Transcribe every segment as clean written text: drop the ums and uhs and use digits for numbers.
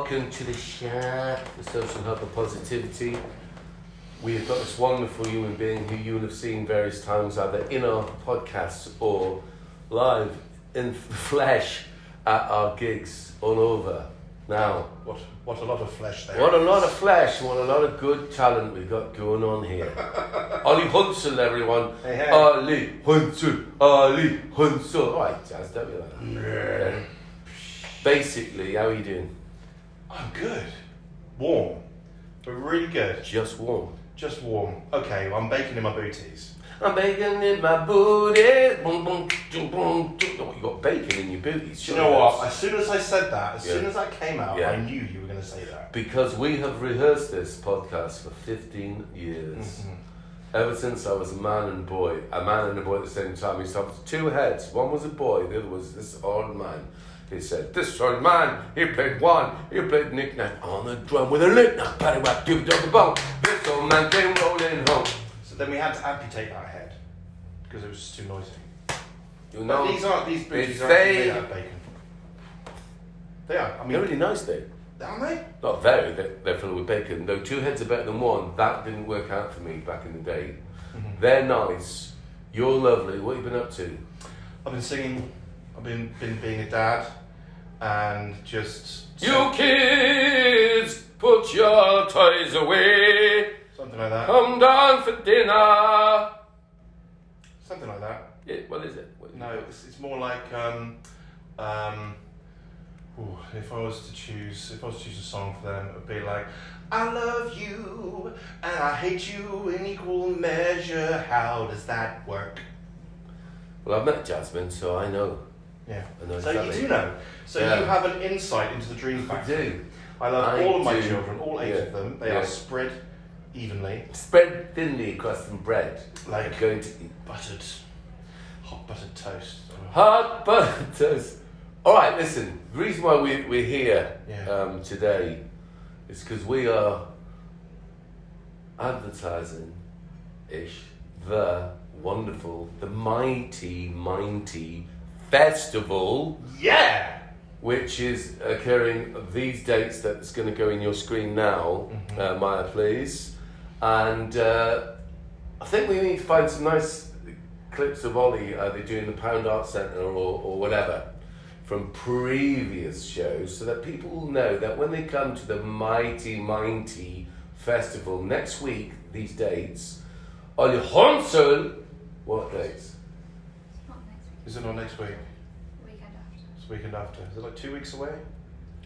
Welcome to the shop, the social hub of positivity. We've got this wonderful human being who you will have seen various times either in our podcasts or live in flesh at our gigs all over. Now, what a lot of flesh there. What a lot of flesh, what a lot of good talent we've got going on here. Ollie Hunsel, everyone. Hey. Ollie Hunsel. All right, Jazz, don't be like that. Okay. Basically, how are you doing? I'm good. Warm. But really good. Just warm. Just warm. Okay, well, I'm baking in my booties. I'm baking in my booties. Boom, boom, boom, boom. Oh, you got bacon in your booties. You know what? As soon as I said that, as soon as that came out, Yeah. I knew you were going to say that. Because we have rehearsed this podcast for 15 years. Mm-hmm. Ever since I was a man and a boy at the same time. We used to have two heads. One was a boy, the other was this old man. He said, this old man, he played knick-knack on the drum with a knick-knack, paddywhack, give it up the bone. This old man came rolling home. So then we had to amputate that head because it was just too noisy. You know, These booties aren't made out of bacon. They are. I mean, they're really nice, though. Aren't they? Not very, they're filled with bacon. Though two heads are better than one, that didn't work out for me back in the day. Mm-hmm. They're nice, you're lovely, what have you been up to? I've been singing, I've been being a dad, and just... You kids, put your toys away. Something like that. Come down for dinner. Something like that. Yeah, what is it? No, it's more like if I was to choose a song for them, it would be like, I love you and I hate you in equal measure. How does that work? Well, I've met Jasmine, so I know. Yeah. I know So exactly. you do know. So Yeah. you have an insight into the dream I factory. do. I love I all of my do. children, all 8 Yeah. of them. They Yeah. are spread evenly, Spread thinly across some bread. like Going to eat hot buttered toast. hot butter toast. All right, listen. The reason why we're here Yeah. today is because we are advertising the wonderful, the mighty festival, Yeah! which is occurring these dates that's going to go in your screen now, Maya, please. And I think we need to find some nice clips of Ollie either doing the Pound Art Centre or whatever from previous shows, so that people will know that when they come to the mighty festival next week, these dates, Ollie Hansel, what dates? Not next week. Is it not next week? Weekend after. It's the weekend after. Is it like 2 weeks away?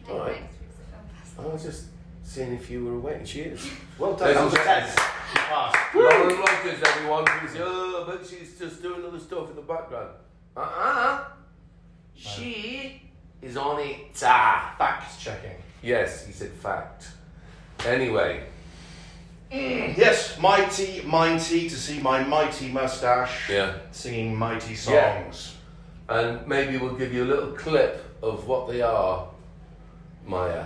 No, All right. next week's the film I festival. was just seeing if you were awake. She is. Well done. done. That was a test. Lauren Rogers, everyone, who's but she's just doing other stuff in the background. She is on it. Fact checking. Yes, he said fact. Anyway, Yes, mighty to see my mighty moustache yeah. singing mighty Yeah. songs. And maybe we'll give you a little clip of what they are, Maya.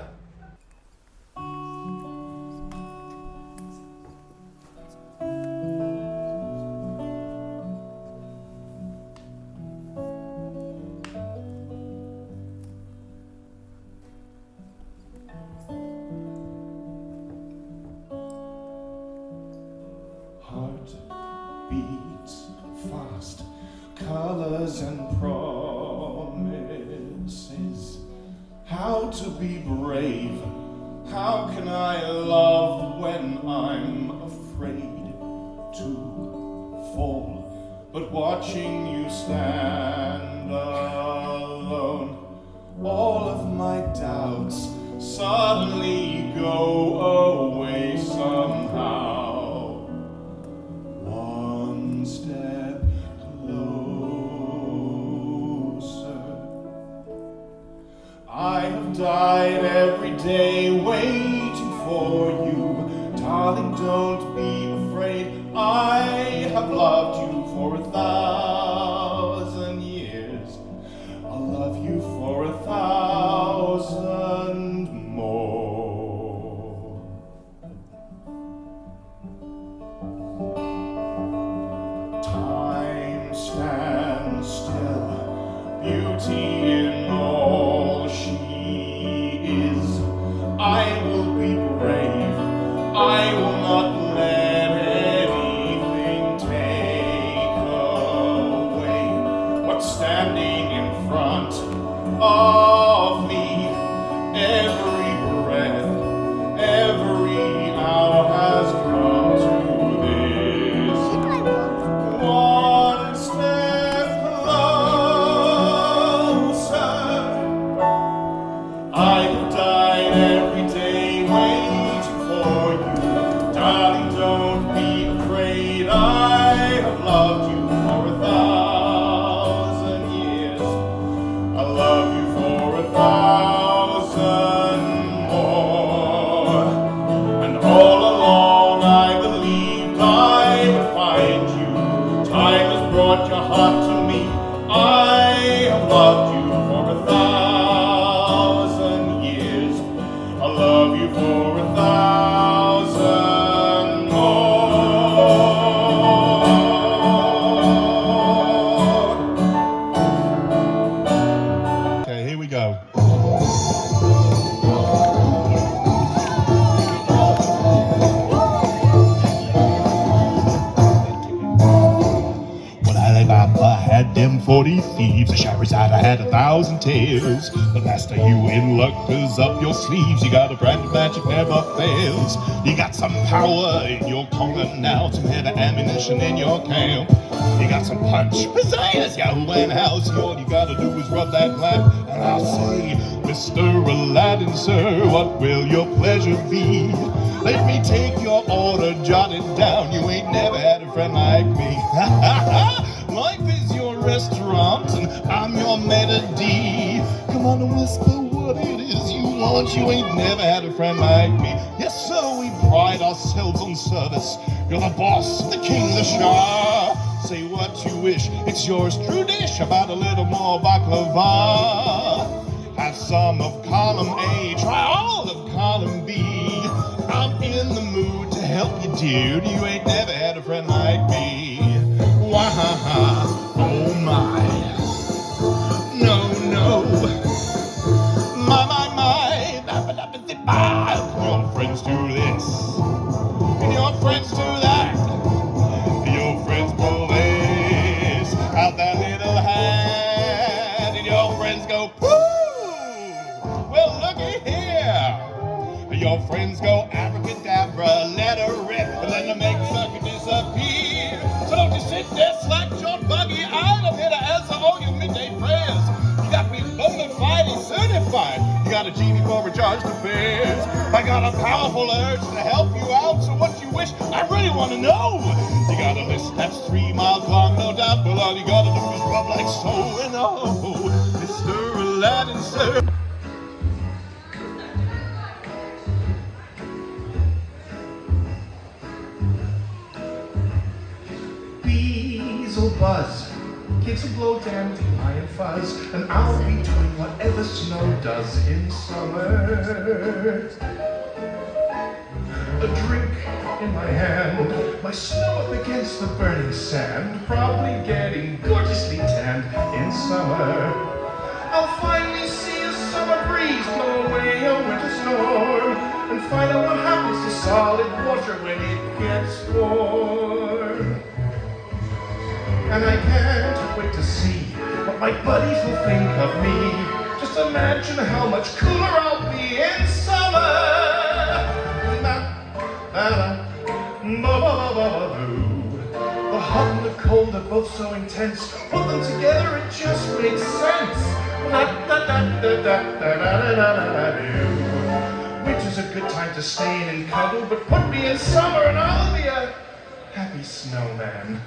Heart beats fast, colors and promises. How to be brave? How can I love when I'm afraid to fall? But watching you stand alone, all of my doubts suddenly go away somehow. One step closer. I have died every day waiting for you. Darling, don't be afraid. I have loved you for 1,000 years. I'll love you for 1,000 more. Time stands still, beauty in all she is. brought your heart to me. I have loved you for 1,000 years. I'll love you for 1,000 more. Okay, here we go. I had them 40 thieves, a Shahrazad, I had 1,000 tales. But master, you in luck, 'cause up your sleeves you got a brand of magic never fails. You got some power in your corner now, some heavy ammunition in your camp. You got some punch, pizzazz, Yahoo and house. All you gotta do is rub that lamp, and I'll say, Mr. Aladdin, sir, what will your pleasure be? Let me take your order, jot it down. You ain't never had a friend like me. Life is your restaurant, and I'm your melody. Come on and whisper what it is you want. You ain't never had a friend like me. Yes, sir, we pride ourselves on service. You're the boss, the king, the Shah. Say what you wish, it's yours, true dish. About a little more baklava. Have some of column A, try all of column B. I'm in the mood to help you, dude. You ain't never had a friend like me. Wah, oh my. No, no. My. Your friends do this, and your friends do that. Your friends pull this out that little hand, and your friends go, woo! Well, looky here. Your friends go abracadabra, let her rip, and then the make sucker disappear. So don't you sit there, slack your buggy out. I'm here to answer all your midday prayers. You got me bona fide certified. You got a genie for recharge to bears. I got a powerful urge to help you out. So what you wish, I really want to know. You got a list that's 3 miles long, no doubt. But all you gotta do is rub like so and oh, Mr. Aladdin, sir. Bees will buzz, kids will blow dandelion and fuzz, and I'll be doing whatever snow does in summer. A drink in my hand, my snow up against the burning sand, probably getting gorgeously tanned in summer. I'll finally see a summer breeze blow away a winter storm, and find out what happens to solid water when it gets warm. And I can't wait to see what my buddies will think of me. Just imagine how much cooler I'll be in summer. The hot and the cold are both so intense. Put them together, it just makes sense. Winter's a good time to stay in Kandu, but put me in summer and I'll be a happy snowman.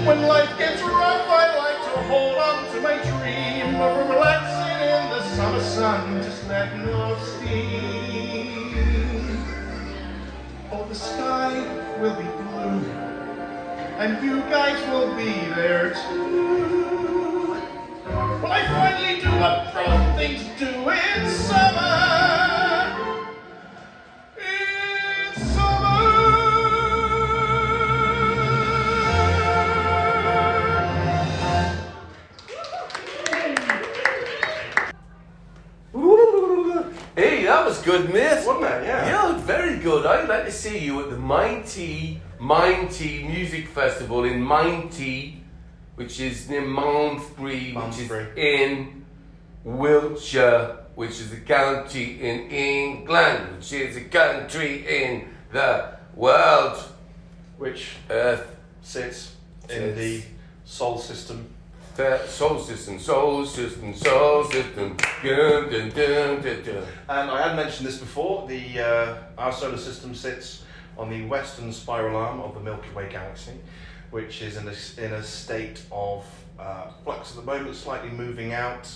When life gets rough, I like to hold on to my dream of relaxing in the summer sun, just letting off steam. Oh, the sky will be blue, and you guys will be there too. Well, I finally do what grown things do in summer. Hey, that was good, mate. Wasn't it? Yeah. Yeah, very good. I'd like to see you at the Minety Music Festival in Minety, which is near Malmesbury, which is in Wiltshire, which is a county in England, which is a country in the world. Which Earth. sits in the Sol system. Solar system. Dun, dun, dun, dun, dun. And I had mentioned this before. Our solar system sits on the western spiral arm of the Milky Way galaxy, which is in a state of flux at the moment, slightly moving out.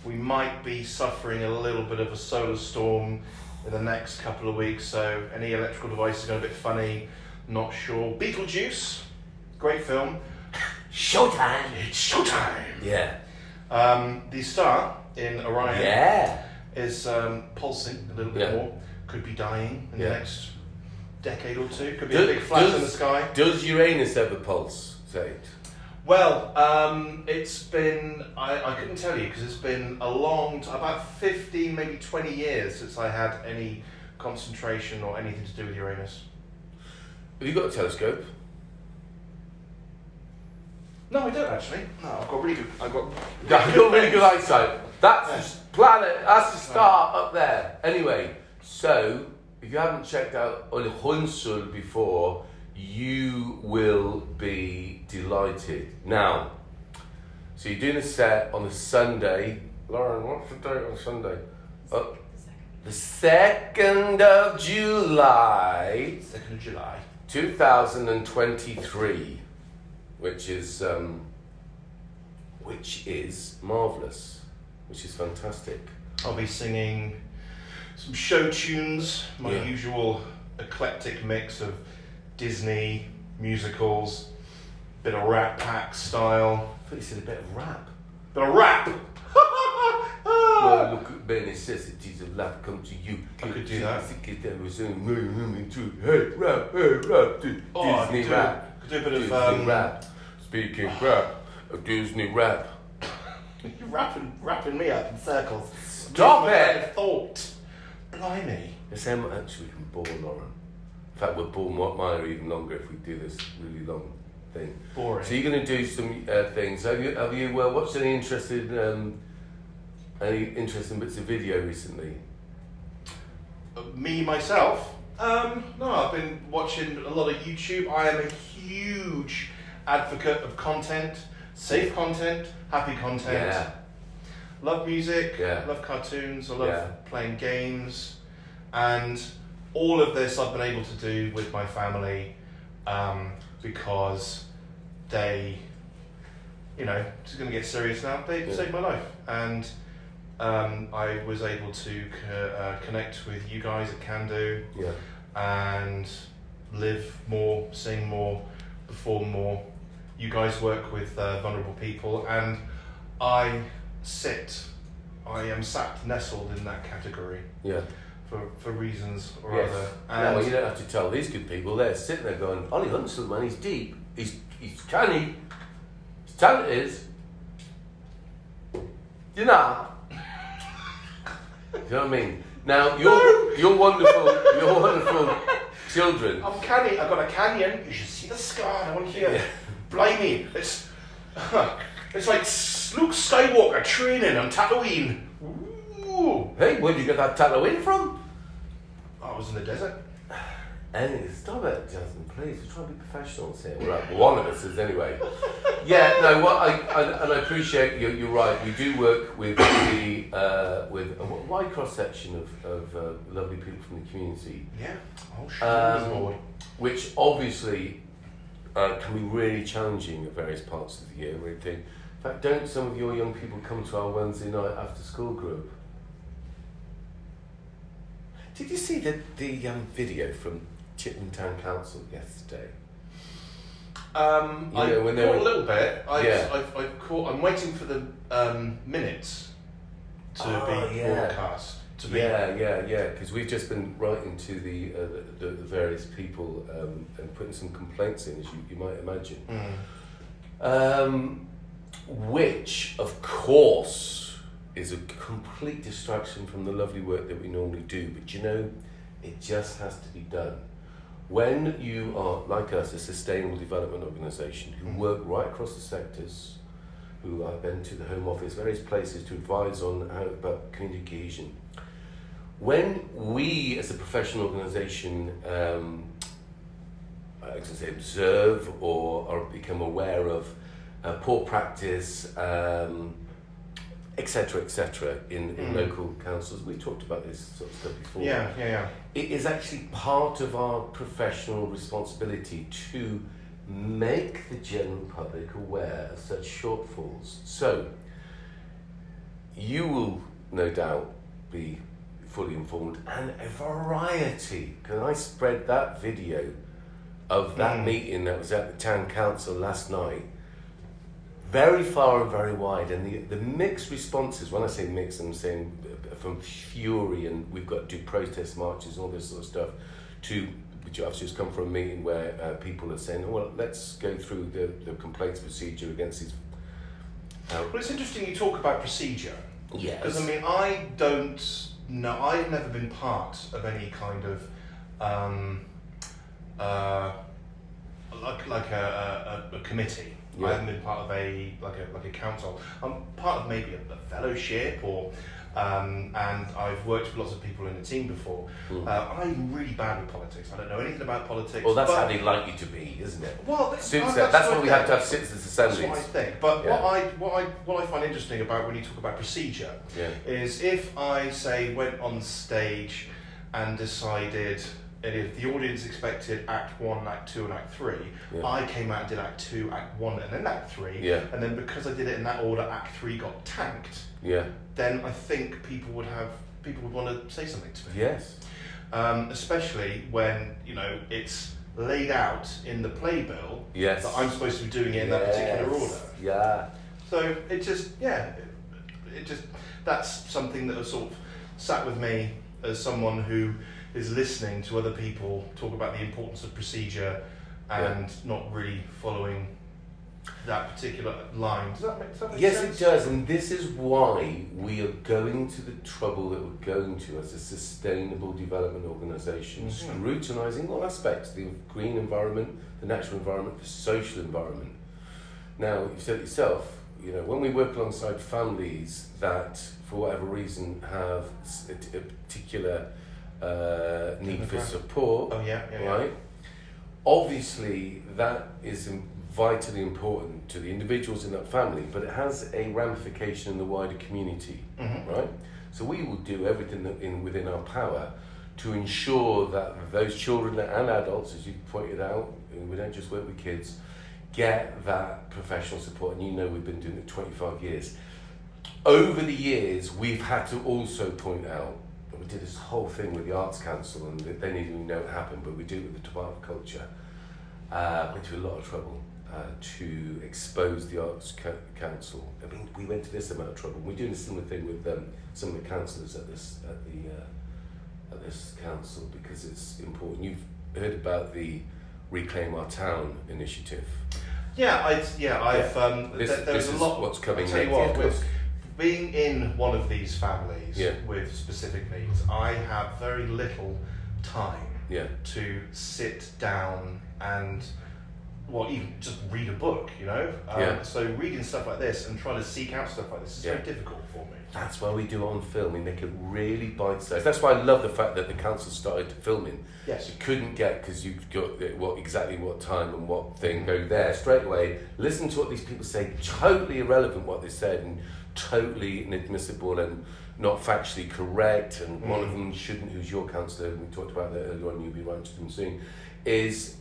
We might be suffering a little bit of a solar storm in the next couple of weeks, so any electrical devices are going a bit funny, not sure. Beetlejuice, great film. Showtime! It's showtime! Yeah. The star in Orion Yeah. is pulsing a little bit more. Could be dying in the next decade or two. Could be a big flash in the sky. Does Uranus ever pulse, Sage? Well, it's been, I couldn't tell you because it's been a long time, about 15, maybe 20 years since I had any concentration or anything to do with Uranus. Have you got a telescope? No, I don't actually. No, I've got really good eyesight. That's the planet, that's the star up there. Anyway, so if you haven't checked out Olhunsul before, you will be delighted. Now, so you're doing a set on a Sunday. Lauren, what's the date on Sunday? The 2nd of July. 2nd of July. 2023, which is marvellous, which is fantastic. I'll be singing some show tunes, my usual eclectic mix of Disney, musicals, bit of Rat Pack style. I thought you said a bit of rap. Bit of rap! Well, look at the necessities of life come to you. I could do that. Hey, rap, Disney rap. Could do a bit Disney of rap. Speaking rap, a Disney rap. You're wrapping me up in circles. Stop it! Thought. Blimey. That's how much we can bore, Lauren. In fact, we'll bore Maya even longer if we do this really long thing. Boring. So you're going to do some things. Have you watched any interesting bits of video recently? Me, myself? No, I've been watching a lot of YouTube. I am a huge advocate of content, safe content, happy content. Yeah. Love music, Yeah. love cartoons, I love playing games, and all of this I've been able to do with my family because they, this is going to get serious now, they saved my life. And I was able to connect with you guys at Kandu and live more, sing more, perform more. You guys work with vulnerable people, and I am nestled in that category. Yeah. For reasons or other. And you don't have to tell these good people. They're sitting there going, Ollie Hunsel, man, he's deep, he's canny, his talent is, you know. You know what I mean? Now you're wonderful children. I'm canny. I've got a canyon. You should see the scar. I want to hear. Blimey, it's like Luke Skywalker training on Tatooine. Ooh. Hey, where'd you get that Tatooine from? I was in the desert. Anyway, stop it, Justin, please. We're trying to be professionals here. Well, one of us is anyway. I appreciate you're right. We do work with with a wide cross section of lovely people from the community. Yeah. Oh, sure. Which obviously can be really challenging at various parts of the year. In fact, don't some of your young people come to our Wednesday night after school group? Did you see the video from Chippenham Town Council yesterday? I caught a little bit. I'm waiting for the minutes to be broadcast. Because we've just been writing to the various people and putting some complaints in, as you might imagine. Which, of course, is a complete distraction from the lovely work that we normally do. But it just has to be done. When you are, like us, a sustainable development organisation who work right across the sectors, who I've been to the Home Office, various places to advise on how about community cohesion. When we, as a professional organisation, observe or become aware of poor practice, etc., in local councils. We talked about this sort of stuff before. Yeah. It is actually part of our professional responsibility to make the general public aware of such shortfalls. So, you will no doubt be fully informed, and a variety. Can I spread that video of that meeting that was at the town council last night? very far and very wide, and the mixed responses, when I say mixed, I'm saying from fury, and we've got to do protest marches and all this sort of stuff, to, which I've just come from a meeting where people are saying, well, let's go through the complaints procedure against these. Well, it's interesting you talk about procedure. Yes. Because, I mean, I don't know, I've never been part of any kind of, like a committee. Yeah. I haven't been part of a council. I'm part of maybe a fellowship, or and I've worked with lots of people in a team before. I'm really bad with politics. I don't know anything about politics. Well, that's how they like you to be, isn't it? Well, That's why we have to have citizens' assemblies. That's what I think. But Yeah. what I find interesting about when you talk about procedure Yeah. is if I say went on stage and decided, and if the audience expected Act 1, Act 2 and Act 3, Yeah. I came out and did Act 2, Act 1 and then Act 3, Yeah. and then because I did it in that order, Act 3 got tanked, Yeah. then I think people would want to say something to me. Yes. Especially when, you know, it's laid out in the playbill Yes. that I'm supposed to be doing it in that particular order. Yeah. So it just that's something that has sort of sat with me as someone who is listening to other people talk about the importance of procedure and not really following that particular line. Does that make sense? Yes, it does, and this is why we are going to the trouble that we're going to as a sustainable development organisation, scrutinising all aspects, the green environment, the natural environment, the social environment. Now, you've said it yourself, you know, when we work alongside families that, for whatever reason, have a particular need for support, right? Obviously, that is vitally important to the individuals in that family, but it has a ramification in the wider community, right? So we will do everything within our power to ensure that those children and adults, as you pointed out, we don't just work with kids, get that professional support. And you know, we've been doing it 25 years. Over the years, we've had to also point out, we did this whole thing with the Arts Council, and they didn't even know it happened, but we do it with the Deprived Culture. Went to a lot of trouble to expose the Arts Council. I mean, we went to this amount of trouble. We're doing a similar thing with some of the councillors at this council, because it's important. You've heard about the Reclaim Our Town initiative. There's a lot. What's coming I'll tell you next. what, with being in one of these families with specific needs, I have very little time to sit down and, well, even just read a book, you know? So reading stuff like this and trying to seek out stuff like this is very difficult for me. That's why we do it on film. We make it really bite-sized. That's why I love the fact that the council started filming. Yes. You couldn't get, because you got exactly what time and what thing, go there straight away. Listen to what these people say. Totally irrelevant what they said, and totally inadmissible and not factually correct. And one of them shouldn't, who's your councillor, and we talked about that earlier on, you'll be right to them soon, is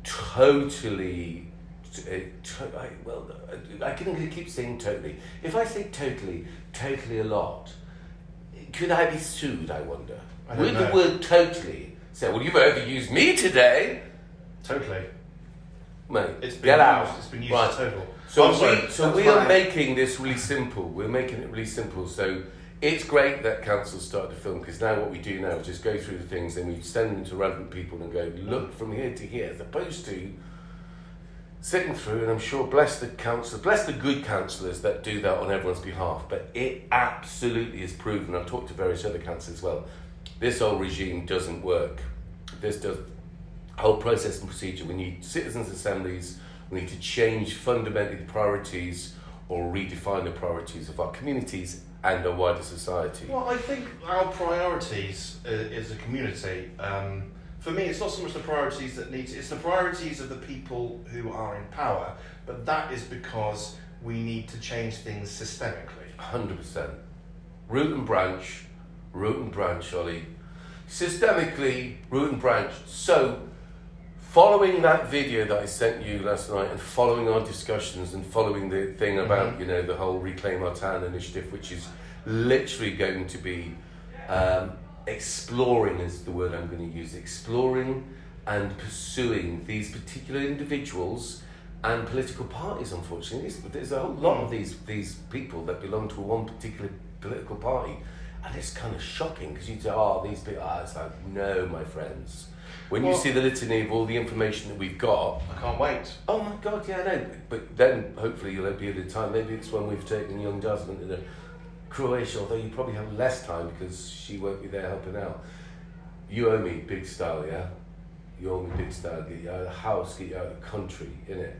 totally. I can keep saying totally. If I say totally a lot, could I be sued, I wonder? Would the word totally say, well, you've overused me today? Totally. Mate, It's been get used, out. It's been used Right. total. So we are making this really simple. We're making it really simple. So it's great that council started to film, because now what we do now is just go through the things and we send them to relevant people and go, look from here to here, as opposed to sitting through, and I'm sure bless the good councillors that do that on everyone's behalf, but it absolutely is proven. I've talked to various other councillors as well. This whole regime doesn't work. This whole process and procedure. We need citizens' assemblies. We need to change fundamentally the priorities, or redefine the priorities of our communities and our wider society. Well, I think our priorities as a community, for me, it's not so much the priorities it's the priorities of the people who are in power, but that is because we need to change things systemically. 100%. Root and branch, Ollie. Systemically, root and branch. So, following that video that I sent you last night, and following our discussions, and following the thing about, the whole Reclaim Our Town initiative, which is literally going to be exploring, is the word I'm going to use, exploring and pursuing these particular individuals and political parties, unfortunately. There's a whole lot of these people that belong to one particular political party, and it's kind of shocking because you say, oh, these people, it's like, no, my friends. When you see the litany of all the information that we've got, I can't wait. oh my God, yeah, no. But then hopefully you'll be at a time, maybe it's when we've taken young Jasmine to Croatia, although you probably have less time because she won't be there helping out. You owe me big style, yeah? You owe me big style, get you out of the house, get you out of the country, innit?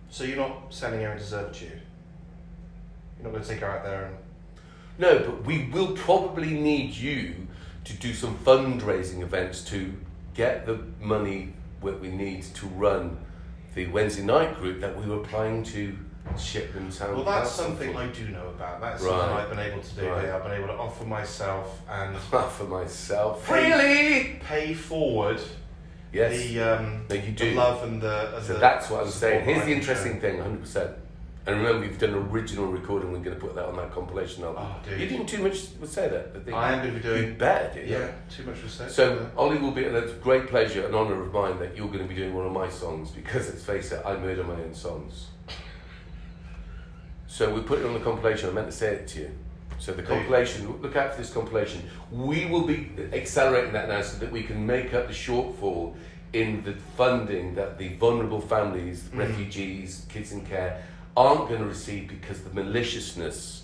So you're not sending her into servitude? You're not going to take her out there and... No, but we will probably need you to do some fundraising events to get the money that we need to run the Wednesday night group that we were applying to Chippenham Town. Well, that's Council something for. I do know about. That's Right. something I've been able to do Right. here. I've been able to offer myself and For myself. Pay- Really? pay forward Yes. the you do. love and the... So that's what I'm saying. support Here's the I can interesting show. thing, 100%. And remember, we've done an original recording. We're going to put that on that compilation album. Oh, dude. You didn't too much say that. I think I am going to be doing... you better, did you? Yeah, too much respect. So, Ollie will be, and it's a great pleasure and honour of mine that you're going to be doing one of my songs because, let's face it, I murder my own songs. So we put it on the compilation. I meant to say it to you. So the compilation, look out for this compilation. We will be accelerating that now so that we can make up the shortfall in the funding that the vulnerable families, refugees, kids in care, aren't going to receive because the maliciousness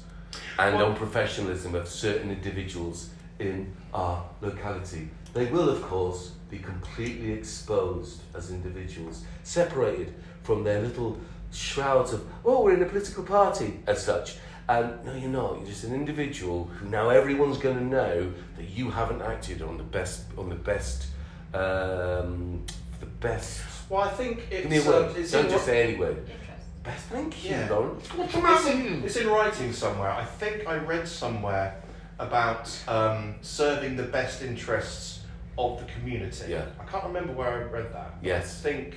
and unprofessionalism of certain individuals in our locality. They will, of course, be completely exposed as individuals, separated from their little shrouds of, oh, we're in a political party, as such. And no, you're not. You're just an individual who now everyone's going to know that you haven't acted on the best. Well, I think Give me a it's... word. it's Don't in just say any word. Interest. Best. Thank you, Yeah. Lauren. It's in writing somewhere. I think I read somewhere about serving the best interests of the community. Yeah. I can't remember where I read that. Yes. I think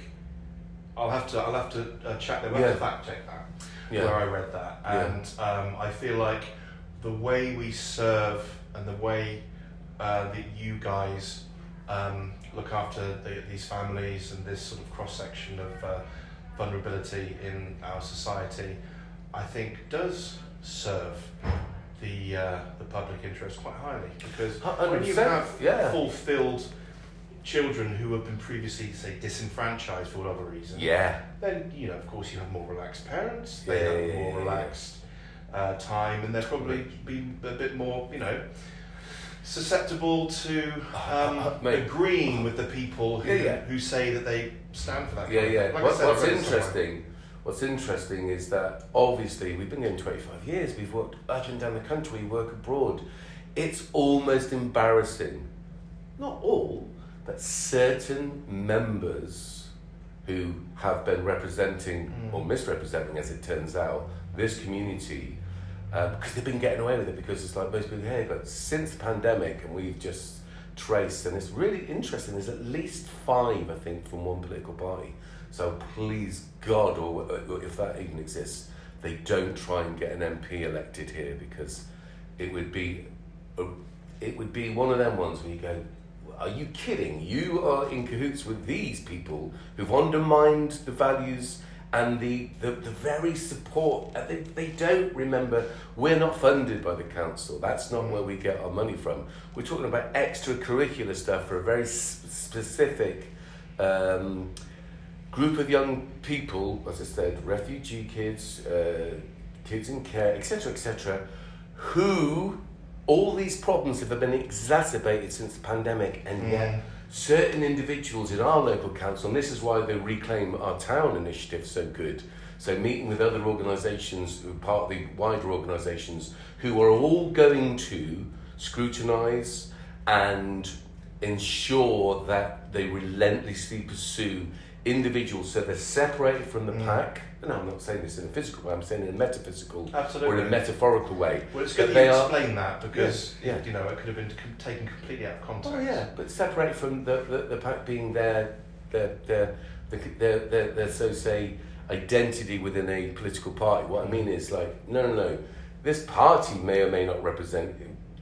I'll have to check there. We'll Yeah. have to fact check that. Yeah. Where I read that, Yeah. and I feel like the way we serve and the way that you guys look after these families and this sort of cross section of vulnerability in our society, I think does serve the public interest quite highly, because when you 100%, have yeah. fulfilled children who have been previously, say, disenfranchised for whatever reason, Yeah. then, you know, of course you have more relaxed parents, Yeah, they yeah, have more yeah. relaxed time, and they're probably be a bit more, you know, susceptible to Mate. agreeing with the people who, Yeah. who say that they stand for that. Yeah, kind of yeah. thing. Like I said, What's I read it somewhere. What's interesting is that obviously we've been going 25 years. We've worked up and down the country. We work abroad. It's almost embarrassing. Not all, but certain members who have been representing or misrepresenting, as it turns out, this community. Because they've been getting away with it because it's like most people, hey, but since the pandemic, and we've just traced, and it's really interesting, there's at least 5, I think, from one political party. So please God, or if that even exists, they don't try and get an MP elected here, because it would be one of them ones where you go, are you kidding? You are in cahoots with these people who've undermined the values and the very support. They don't remember, we're not funded by the council. That's not where we get our money from. We're talking about extracurricular stuff for a very specific group of young people, as I said, refugee kids, kids in care, etc., who all these problems have been exacerbated since the pandemic, and yet certain individuals in our local council, and this is why the Reclaim Our Town initiative is so good, so meeting with other organisations who are part of the wider organisations who are all going to scrutinise and ensure that they relentlessly pursue individuals so they're separated from the pack. No, I'm not saying this in a physical way, I'm saying in a metaphysical or in a metaphorical way. Well, it's good But that you they are- explain that, because Yeah. you know, it could have been taken completely out of context. Oh yeah, but separated from the pack being their so say identity within a political party. What I mean is like, no. This party may or may not represent,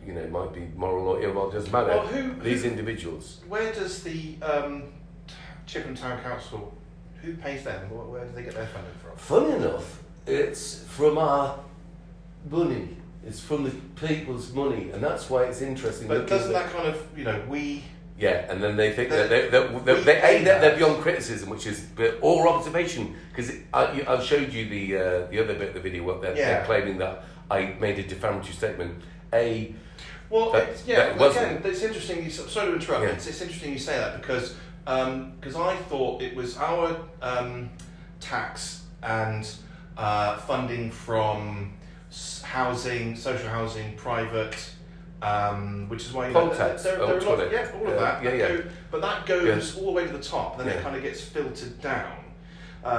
you know, might be moral or immoral, doesn't matter. Well, These individuals. Where does the Chippenham Town Council, Who pays them? Where do they get their funding from? Funny enough, it's from our money. It's from the people's money, and that's why it's interesting. But doesn't that kind of, we... Yeah, and then they think that they're beyond criticism, which is or observation, because I showed you the other bit of the video. What they're claiming that I made a defamatory statement. Again, it's interesting. Sorry to interrupt. Yeah. It's interesting you say that because I thought it was our tax and funding from housing, social housing, private. Which is why all of that. But that goes all the way to the top. Then it kind of gets filtered down.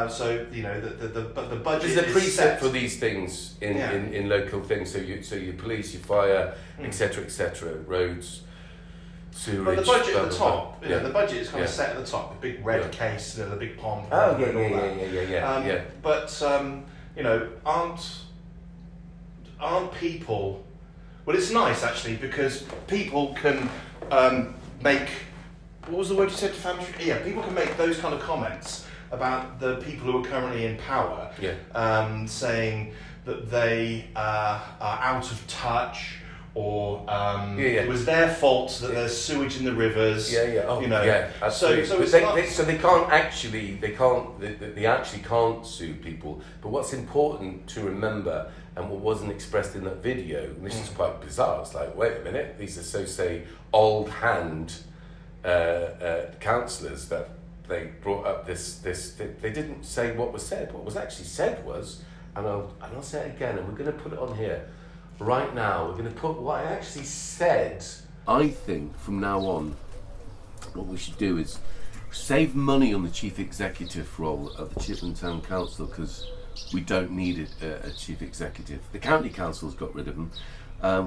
So the budget. There's a preset for these things in local things. So your police, your fire, etc., roads, sewerage. But the budget at the top. The budget is kind of set at the top. The big red case, the big pom. But aren't people? Well, it's nice actually because people can make. What was the word you said? Defamatory. Yeah, people can make those kind of comments about the people who are currently in power, saying that they are out of touch, or it was their fault that there's sewage in the rivers. Absolutely. So they can't actually. They actually can't sue people. But what's important to remember. And what wasn't expressed in that video, and this is quite bizarre, it's like, wait a minute, these are say old hand councillors that they brought up this they didn't say what was said. What was actually said was, and I'll say it again, and we're going to put it on here right now, we're going to put what I actually said. I think from now on, what we should do is save money on the chief executive role of the Chippenham Town Council, because we don't need a chief executive. The county council's got rid of them.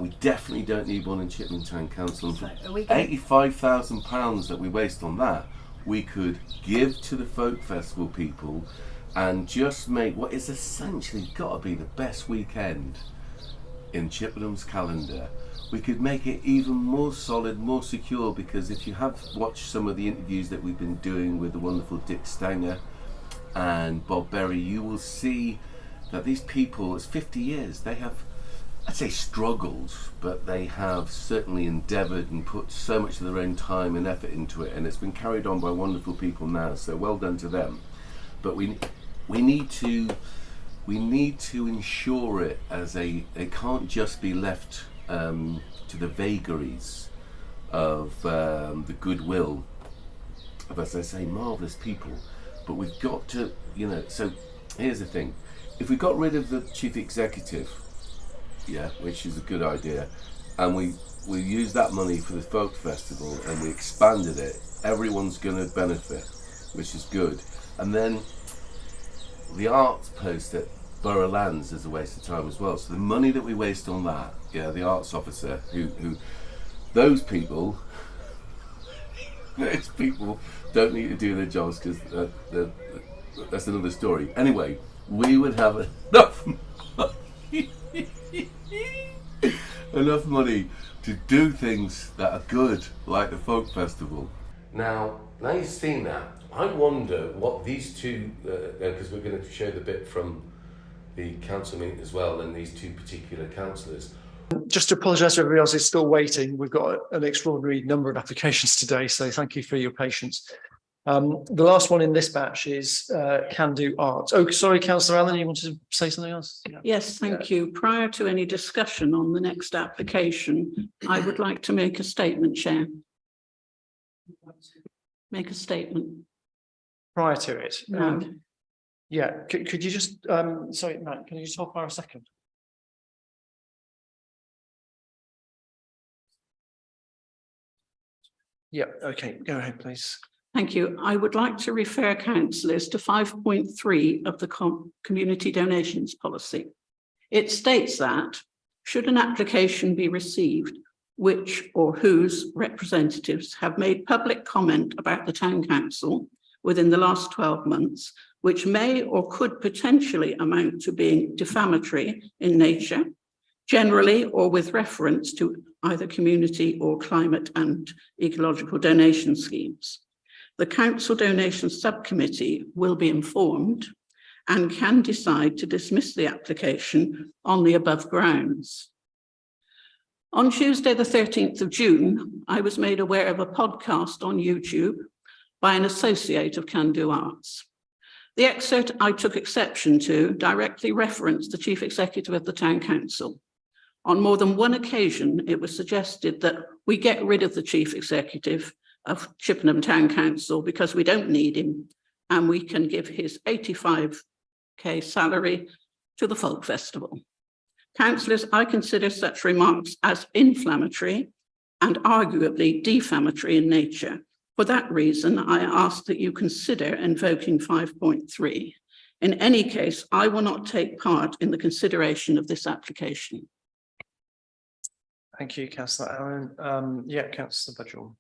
We definitely don't need one in Chippenham Town Council. So £85,000 that we waste on that, we could give to the folk festival people and just make what is essentially got to be the best weekend in Chippenham's calendar. We could make it even more solid, more secure, because if you have watched some of the interviews that we've been doing with the wonderful Dick Stanger and Bob Berry, you will see that these people, it's 50 years, they have, I'd say struggled, but they have certainly endeavoured and put so much of their own time and effort into it, and it's been carried on by wonderful people now, so well done to them. But we need to ensure it as it can't just be left to the vagaries of the goodwill of, as I say, marvellous people. But we've got to, so here's the thing. If we got rid of the chief executive, which is a good idea, and we use that money for the folk festival and we expanded it, everyone's going to benefit, which is good. And then the arts post at Borough Lands is a waste of time as well. So the money that we waste on that, the arts officer, who those people, those people don't need to do their jobs, because that's another story. Anyway, we would have enough money to do things that are good, like the folk festival. Now you've seen that, I wonder what these two, because we're going to show the bit from the council meeting as well, and these two particular councillors. Just to apologise to everybody else who's still waiting, we've got an extraordinary number of applications today, so thank you for your patience. The last one in this batch is Kandu Arts. Oh, sorry, Councillor Allen, you wanted to say something else? Yeah. Yes, thank you. Prior to any discussion on the next application, I would like to make a statement, Chair. Make a statement. Prior to it? No. Could you just, sorry, Matt, can you just hold for a second? Yeah, okay, go ahead, please. Thank you. I would like to refer councillors to 5.3 of the community donations policy. It states that should an application be received, which or whose representatives have made public comment about the town council within the last 12 months, which may or could potentially amount to being defamatory in nature, generally or with reference to either community or climate and ecological donation schemes. the council donations subcommittee will be informed and can decide to dismiss the application on the above grounds. On Tuesday, the 13th of June, I was made aware of a podcast on YouTube by an associate of Kandu Arts. The excerpt I took exception to directly referenced the Chief Executive of the Town Council. On more than one occasion, it was suggested that we get rid of the Chief Executive of Chippenham Town Council because we don't need him and we can give his 85k salary to the Folk Festival. Councillors, I consider such remarks as inflammatory and arguably defamatory in nature. For that reason, I ask that you consider invoking 5.3. In any case, I will not take part in the consideration of this application. Thank you, Councillor Allen. Councillor Budgell.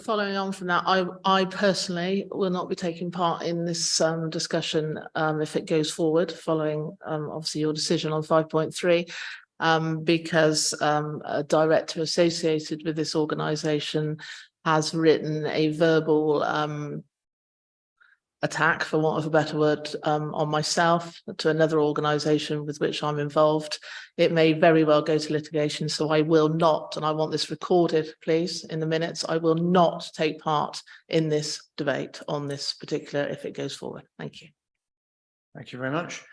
Following on from that, I personally will not be taking part in this discussion if it goes forward, following obviously your decision on 5.3, because a director associated with this organisation has written a verbal attack, for want of a better word, on myself to another organisation with which I'm involved. It may very well go to litigation, so I will not, and I want this recorded, please, in the minutes, I will not take part in this debate on this particular, if it goes forward. Thank you. Thank you very much.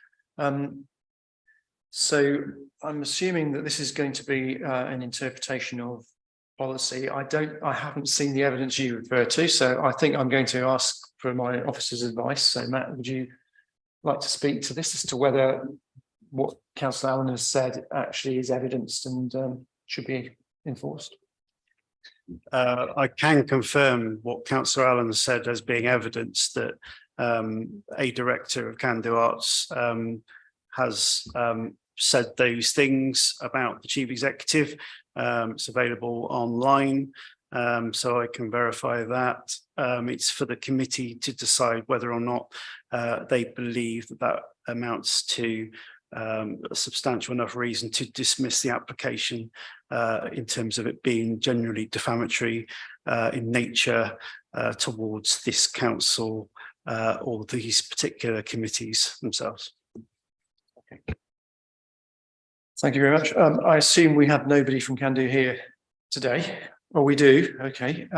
So I'm assuming that this is going to be an interpretation of policy. I haven't seen the evidence you refer to, so I think I'm going to ask for my officer's advice. So Matt, would you like to speak to this as to whether what Councillor Allen has said actually is evidenced and should be enforced? I can confirm what Councillor Allen has said as being evidence that a director of Kandu Arts has said those things about the chief executive. It's available online, so I can verify that. It's for the committee to decide whether or not they believe that that amounts to a substantial enough reason to dismiss the application in terms of it being generally defamatory in nature towards this council or these particular committees themselves. Okay. Thank you very much. I assume we have nobody from Kandu here today. Well, we do. Okay.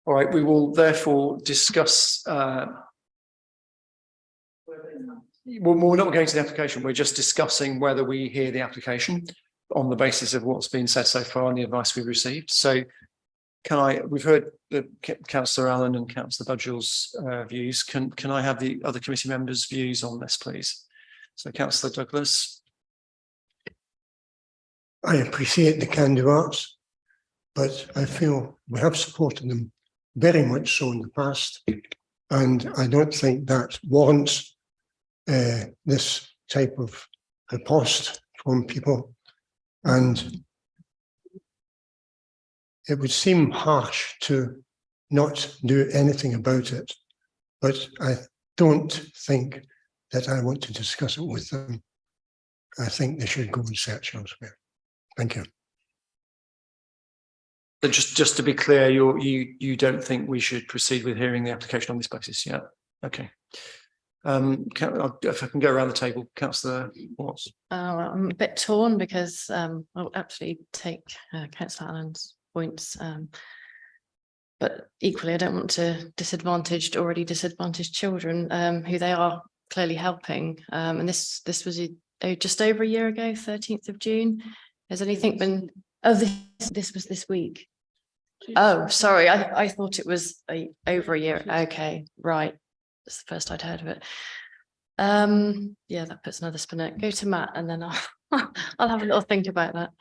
All right, we will therefore discuss we're not going to the application, we're just discussing whether we hear the application on the basis of what's been said so far and the advice we've received. So we've heard the Councillor Allen and Councillor Budgell's views. Can I have the other committee members' views on this, please? So Councillor Douglas. I appreciate the Kandu Arts, but I feel we have supported them very much so in the past, and I don't think that warrants this type of riposte from people, and it would seem harsh to not do anything about it, but I don't think that I want to discuss it with them. I think they should go and search elsewhere. Thank you. Just to be clear, you don't think we should proceed with hearing the application on this basis? Yeah. Okay. If I can go around the table, Councillor Watts. I'm a bit torn because I'll actually take Councillor Allen's points, but equally I don't want to already disadvantaged children who they are clearly helping. And this was just over a year ago, 13th of June. Has anything been? Oh, this was this week. Oh, sorry, I thought it was over a year. Okay, right. That's the first I'd heard of it. Yeah, that puts another spin in it. Go to Matt and then I'll have a little think about that.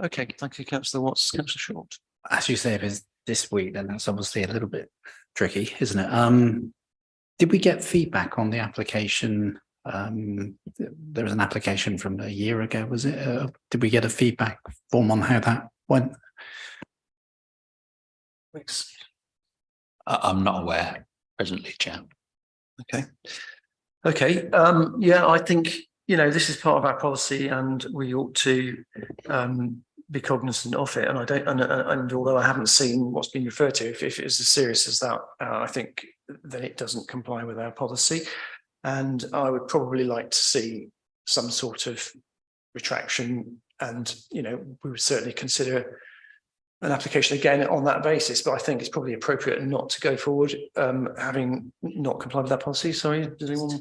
Okay, thank you, Councillor Watts. Councillor Short. As you say, if it's this week, then that's obviously a little bit tricky, isn't it? Did we get feedback on the application? There was an application from a year ago, was it? Did we get a feedback form on how that went? Thanks. I'm not aware presently, Chair. Okay. Okay, yeah, I think, you know, this is part of our policy and we ought to be cognizant of it. And I don't, and although I haven't seen what's been referred to, if it's as serious as that, I think that it doesn't comply with our policy. And I would probably like to see some sort of retraction and, you know, we would certainly consider an application again on that basis, but I think it's probably appropriate not to go forward, having not complied with that policy. Sorry, does anyone?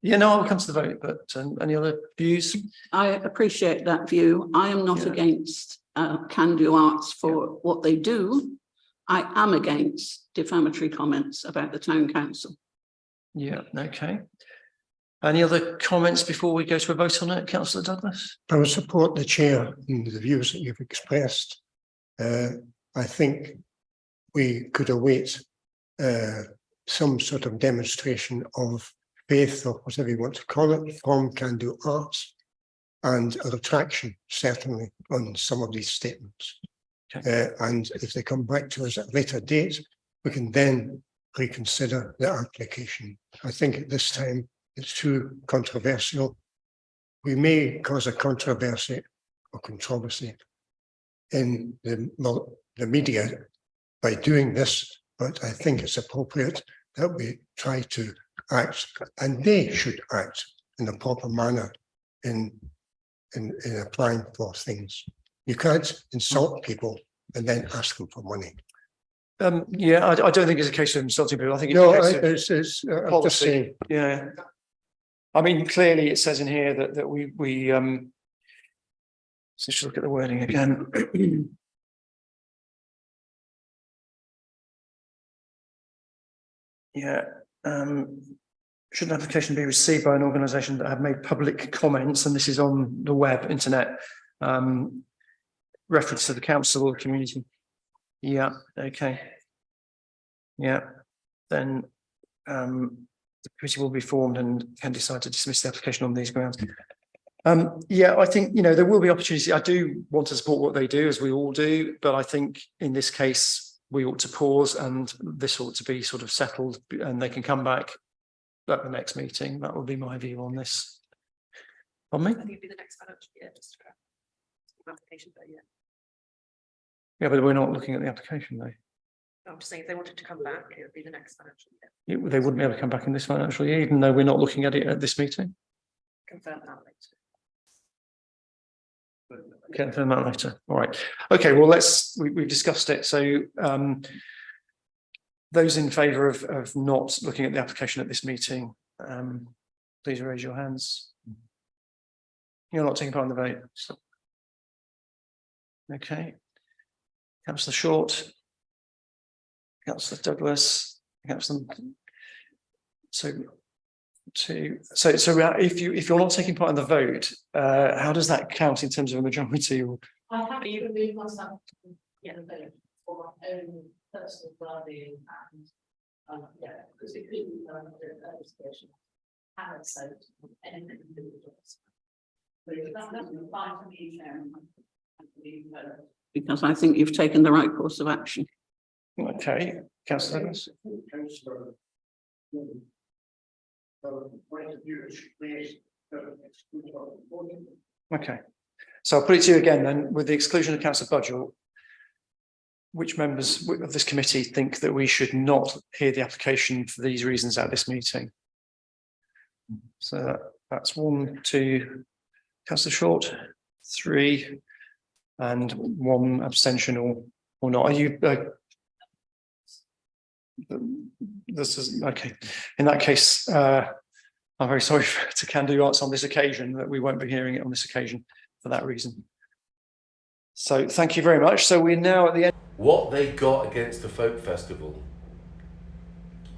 Yeah, no, I'll come to the vote, but any other views? I appreciate that view. I am not Yeah. against Kandu Arts for what they do. I am against defamatory comments about the town council. Yeah, okay. Any other comments before we go to a vote on it, Councillor Douglas? I would support the chair in the views that you've expressed. I think we could await some sort of demonstration of faith or whatever you want to call it from Kandu Arts and a retraction certainly on some of these statements. Okay. And if they come back to us at a later date, we can then reconsider the application. I think at this time it's too controversial. We may cause a controversy or controversy in the media by doing this, but I think it's appropriate that we try to act, and they should act in a proper manner in applying for things. You can't insult people and then ask them for money. Yeah, I don't think it's a case of insulting people. I think it's No, a case of I'm policy. just saying. Yeah. I mean, clearly it says in here that we so just look at the wording again. Yeah. Should an application be received by an organisation that have made public comments, and this is on the web, internet, reference to the council or community? Yeah, okay. Yeah, then the committee will be formed and can decide to dismiss the application on these grounds. Yeah, I think, you know, there will be opportunity. I do want to support what they do, as we all do, but I think in this case, we ought to pause and this ought to be sort of settled and they can come back at the next meeting. That would be my view on this. On me? I think it'd be the next financial year, just application per year. Yeah, but we're not looking at the application though. I'm just saying if they wanted to come back, it would be the next financial year. They wouldn't be able to come back in this financial year, even though we're not looking at it at this meeting. Confirm that later. Confirm that later. All right. Okay, well, we've discussed it. So those in favour of not looking at the application at this meeting, please raise your hands. You're not taking part in the vote. So. Okay. Councillor Short, Councillor Douglas, Councillor. So if you're not taking part in the vote, how does that count in terms of a majority? Or I haven't even moved myself to get a vote for my own personal well-being and yeah, because it could be a situation. And so anything to do with it. But that's fine for me, Chairman. Because I think you've taken the right course of action. okay, Councillor Douglas. Okay, so I'll put it to you again then, with the exclusion of Councillor Budgell, which members of this committee think that we should not hear the application for these reasons at this meeting? So that's 1, 2, Councillor Short, 3, and 1 abstention or not. Are you? This is okay. In that case, I'm very sorry to Kandu Arts on this occasion that we won't be hearing it on this occasion for that reason. So thank you very much. So we're now at the end. What they got against the folk festival?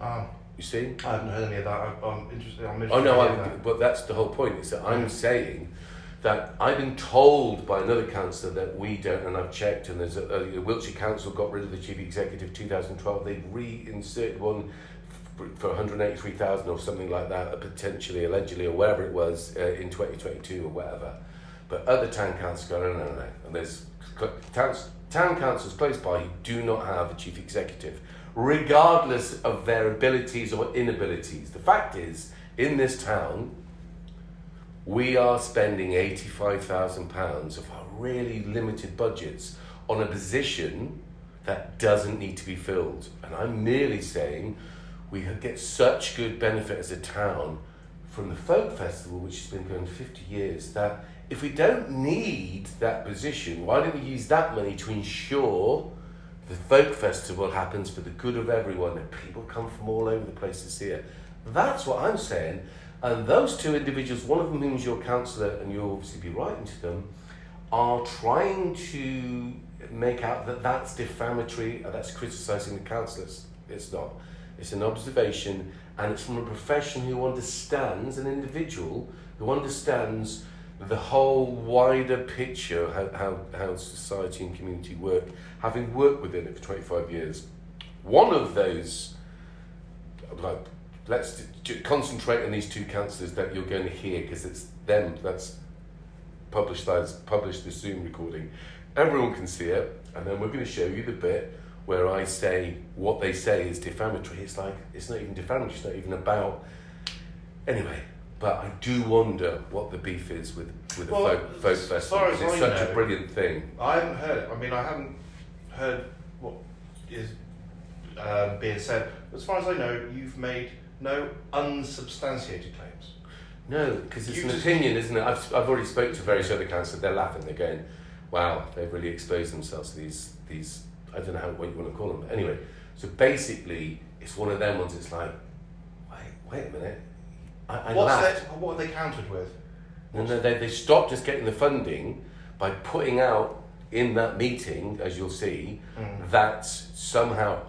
You see? I haven't heard any of that. I'm interested. Oh no, but that's the whole point. Is that I'm saying that I've been told by another councillor that we don't, and I've checked, and there's the Wiltshire Council got rid of the chief executive 2012. They've reinserted one for 183,000 or something like that, potentially, allegedly, or whatever it was in 2022 or whatever. But other town councils go, no. And there's town councils close by who do not have a chief executive, regardless of their abilities or inabilities. The fact is, in this town, we are spending £85,000 of our really limited budgets on a position that doesn't need to be filled. And I'm merely saying we get such good benefit as a town from the folk festival, which has been going 50 years, that if we don't need that position, why don't we use that money to ensure the folk festival happens for the good of everyone, and people come from all over the place to see it? That's what I'm saying. And those two individuals, one of them who's your councillor, and you'll obviously be writing to them, are trying to make out that that's defamatory, that's criticising the councillors. It's not. It's an observation, and it's from a profession who understands, an individual who understands the whole wider picture of how society and community work, having worked within it for 25 years. One of those, like, let's concentrate on these two councillors that you're going to hear, because it's them that's published the Zoom recording. Everyone can see it, and then we're going to show you the bit where I say what they say is defamatory. It's like, it's not even defamatory, it's not even about... Anyway, but I do wonder what the beef is with the folk festival. It's such a brilliant thing. I haven't heard it. I mean, I haven't heard what is being said. As far as I know, you've made no unsubstantiated claims. No, because it's an opinion, isn't it? I've already spoken to various other councillors. They're laughing. They're going, "Wow, they've really exposed themselves to these. I don't know what you want to call them. But anyway, so basically, it's one of them ones. It's like, wait a minute. I laughed. What are they countered with? No, they stopped us getting the funding by putting out in that meeting, as you'll see, that somehow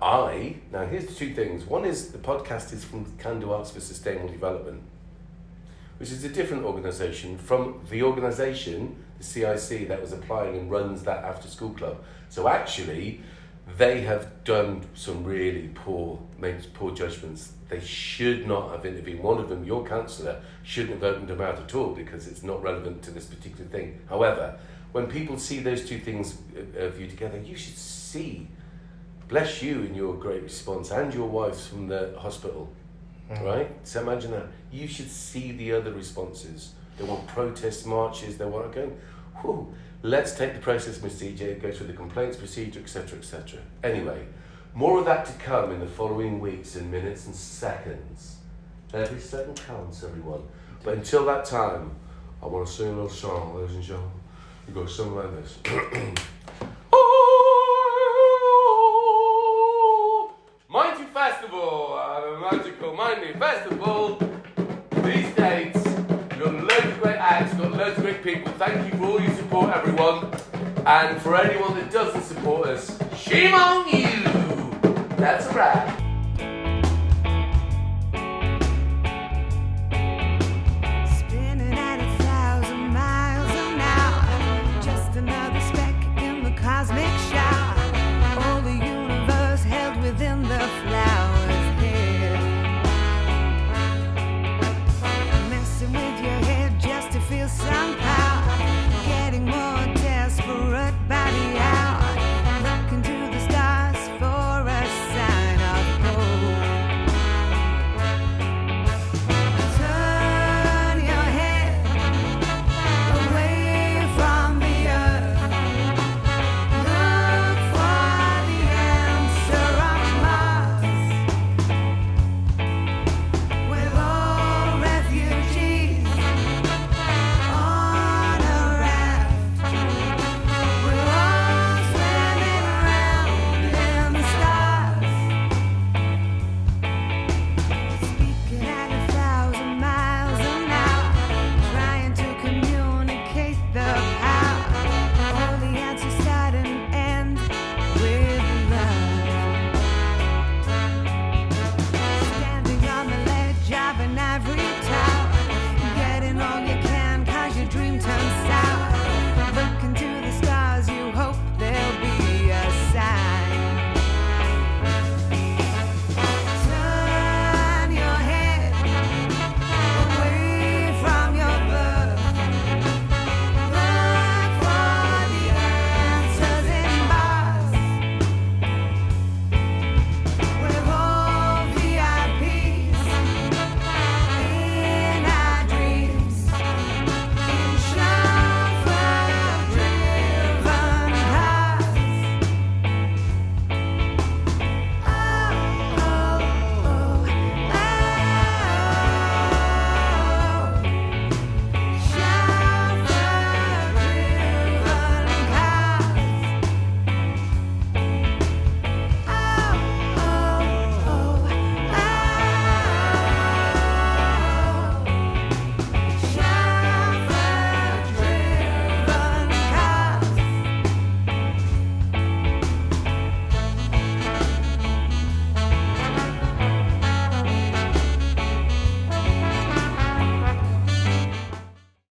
now here's the two things. One is the podcast is from Kandu Arts for Sustainable Development, which is a different organisation from the organisation, the CIC, that was applying and runs that after school club. So actually, they have done some really made poor judgments. They should not have intervened. One of them, your councillor, shouldn't have opened their mouth at all because it's not relevant to this particular thing. However, when people see those two things viewed together, you should see, bless you in your great response, and your wives from the hospital, right? So imagine that. You should see the other responses. They want protest marches, they want to go, whew, let's take the process, Mr. EJ, go through the complaints procedure, etc., etc. Anyway, more of that to come in the following weeks in minutes and seconds. Every second counts, everyone. But until that time, I want to sing a little song, ladies and gentlemen. It goes something like this. Mighty Festival, a magical mighty festival. These dates, we've got loads of great acts, we've got loads of great people. Thank you for all your support, everyone. And for anyone that doesn't support us, shame on you. That's a wrap.